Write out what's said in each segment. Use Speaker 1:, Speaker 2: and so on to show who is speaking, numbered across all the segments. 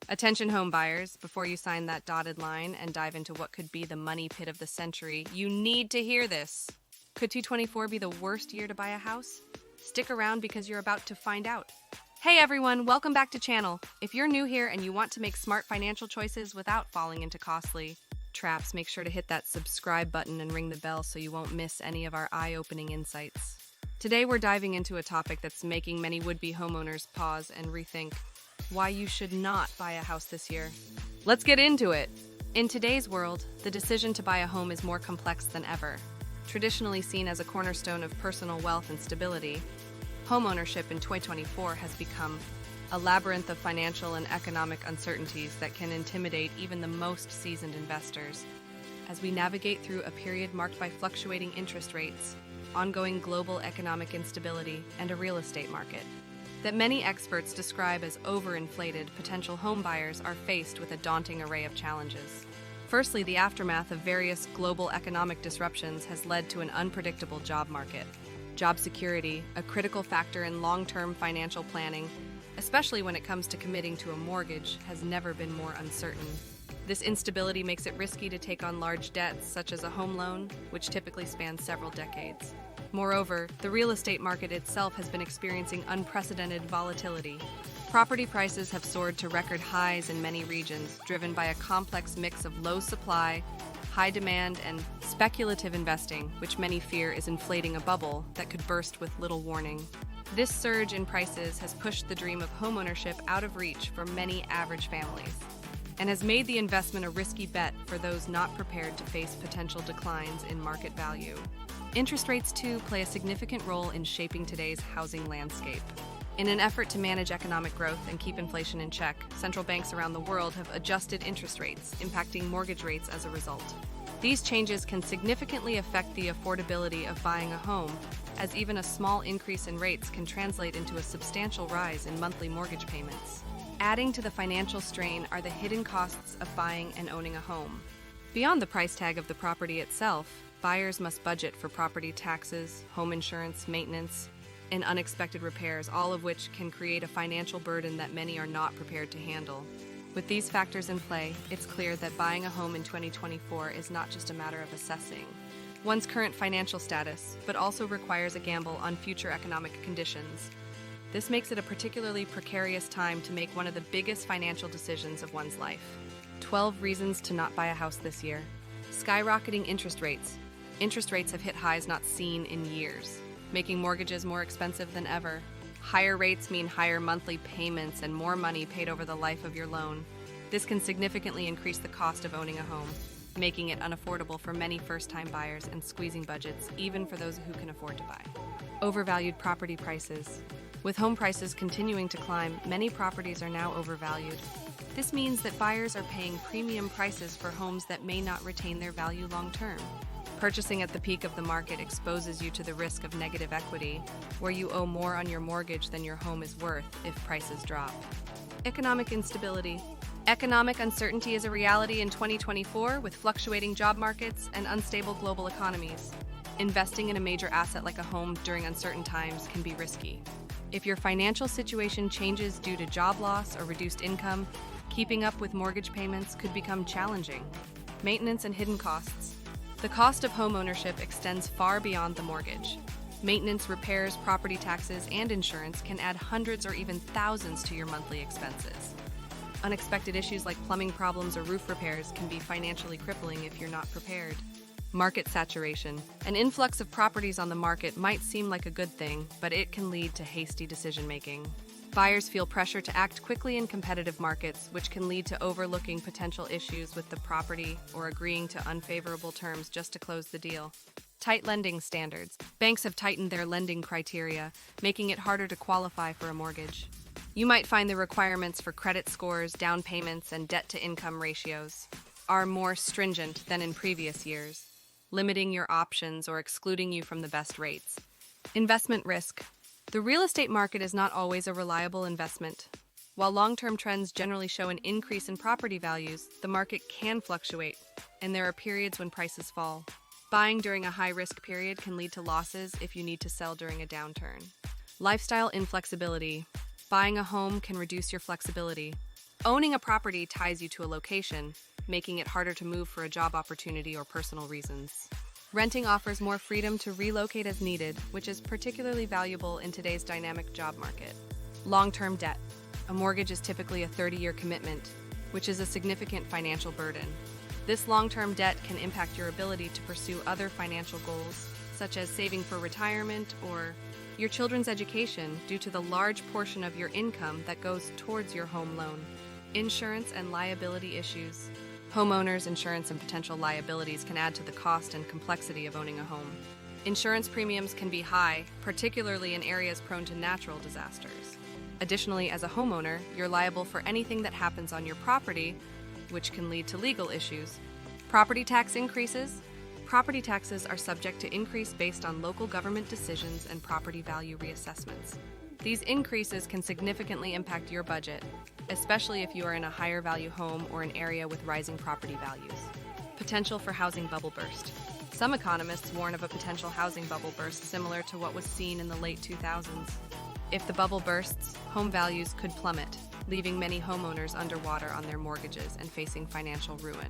Speaker 1: Attention home buyers, before you sign that dotted line and dive into what could be the money pit of the century, you need to hear this. Could 2024 be the worst year to buy a house? Stick around because you're about to find out. Hey everyone, welcome back to channel. If you're new here and you want to make smart financial choices without falling into costly traps, make sure to hit that subscribe button and ring the bell so you won't miss any of our eye-opening insights. Today we're diving into a topic that's making many would-be homeowners pause and rethink why you should not buy a house this year. Let's get into it. In today's world, the decision to buy a home is more complex than ever. Traditionally seen as a cornerstone of personal wealth and stability, homeownership in 2024 has become a labyrinth of financial and economic uncertainties that can intimidate even the most seasoned investors. As we navigate through a period marked by fluctuating interest rates, ongoing global economic instability, and a real estate market that many experts describe as overinflated, potential homebuyers are faced with a daunting array of challenges. Firstly, the aftermath of various global economic disruptions has led to an unpredictable job market. Job security, a critical factor in long-term financial planning, especially when it comes to committing to a mortgage, has never been more uncertain. This instability makes it risky to take on large debts, such as a home loan, which typically spans several decades. Moreover, the real estate market itself has been experiencing unprecedented volatility. Property prices have soared to record highs in many regions, driven by a complex mix of low supply, high demand, and speculative investing, which many fear is inflating a bubble that could burst with little warning. This surge in prices has pushed the dream of homeownership out of reach for many average families, and has made the investment a risky bet for those not prepared to face potential declines in market value. Interest rates, too, play a significant role in shaping today's housing landscape. In an effort to manage economic growth and keep inflation in check, central banks around the world have adjusted interest rates, impacting mortgage rates as a result. These changes can significantly affect the affordability of buying a home, as even a small increase in rates can translate into a substantial rise in monthly mortgage payments. Adding to the financial strain are the hidden costs of buying and owning a home. Beyond the price tag of the property itself, buyers must budget for property taxes, home insurance, maintenance, and unexpected repairs, all of which can create a financial burden that many are not prepared to handle. With these factors in play, it's clear that buying a home in 2024 is not just a matter of assessing one's current financial status, but also requires a gamble on future economic conditions. This makes it a particularly precarious time to make one of the biggest financial decisions of one's life. 12 reasons to not buy a house this year. Skyrocketing interest rates. Interest rates have hit highs not seen in years, making mortgages more expensive than ever. Higher rates mean higher monthly payments and more money paid over the life of your loan. This can significantly increase the cost of owning a home, making it unaffordable for many first-time buyers and squeezing budgets, even for those who can afford to buy. Overvalued property prices. With home prices continuing to climb, many properties are now overvalued. This means that buyers are paying premium prices for homes that may not retain their value long-term. Purchasing at the peak of the market exposes you to the risk of negative equity, where you owe more on your mortgage than your home is worth if prices drop. Economic instability. Economic uncertainty is a reality in 2024 with fluctuating job markets and unstable global economies. Investing in a major asset like a home during uncertain times can be risky. If your financial situation changes due to job loss or reduced income, keeping up with mortgage payments could become challenging. Maintenance and hidden costs. The cost of homeownership extends far beyond the mortgage. Maintenance, repairs, property taxes, and insurance can add hundreds or even thousands to your monthly expenses. Unexpected issues like plumbing problems or roof repairs can be financially crippling if you're not prepared. Market saturation. An influx of properties on the market might seem like a good thing, but it can lead to hasty decision-making. Buyers feel pressure to act quickly in competitive markets, which can lead to overlooking potential issues with the property or agreeing to unfavorable terms just to close the deal. Tight lending standards. Banks have tightened their lending criteria, making it harder to qualify for a mortgage. You might find the requirements for credit scores, down payments, and debt-to-income ratios are more stringent than in previous years, limiting your options or excluding you from the best rates. Investment risk. The real estate market is not always a reliable investment. While long-term trends generally show an increase in property values, the market can fluctuate, and there are periods when prices fall. Buying during a high-risk period can lead to losses if you need to sell during a downturn. Lifestyle inflexibility. Buying a home can reduce your flexibility. Owning a property ties you to a location, making it harder to move for a job opportunity or personal reasons. Renting offers more freedom to relocate as needed, which is particularly valuable in today's dynamic job market. Long-term debt. A mortgage is typically a 30-year commitment, which is a significant financial burden. This long-term debt can impact your ability to pursue other financial goals, such as saving for retirement or your children's education, due to the large portion of your income that goes towards your home loan. Insurance and liability issues. Homeowners' insurance and potential liabilities can add to the cost and complexity of owning a home. Insurance premiums can be high, particularly in areas prone to natural disasters. Additionally, as a homeowner, you're liable for anything that happens on your property, which can lead to legal issues. Property tax increases. Property taxes are subject to increase based on local government decisions and property value reassessments. These increases can significantly impact your budget, especially if you are in a higher value home or an area with rising property values. Potential for housing bubble burst. Some economists warn of a potential housing bubble burst similar to what was seen in the late 2000s. If the bubble bursts, home values could plummet, leaving many homeowners underwater on their mortgages and facing financial ruin.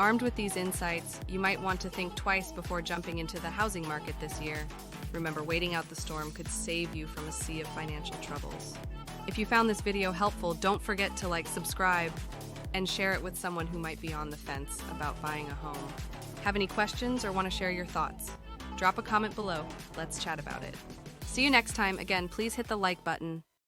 Speaker 1: Armed with these insights, you might want to think twice before jumping into the housing market this year. Remember, waiting out the storm could save you from a sea of financial troubles. If you found this video helpful, don't forget to subscribe, and share it with someone who might be on the fence about buying a home. Have any questions or want to share your thoughts? Drop a comment below. Let's chat about it. See you next time. Again, please hit the like button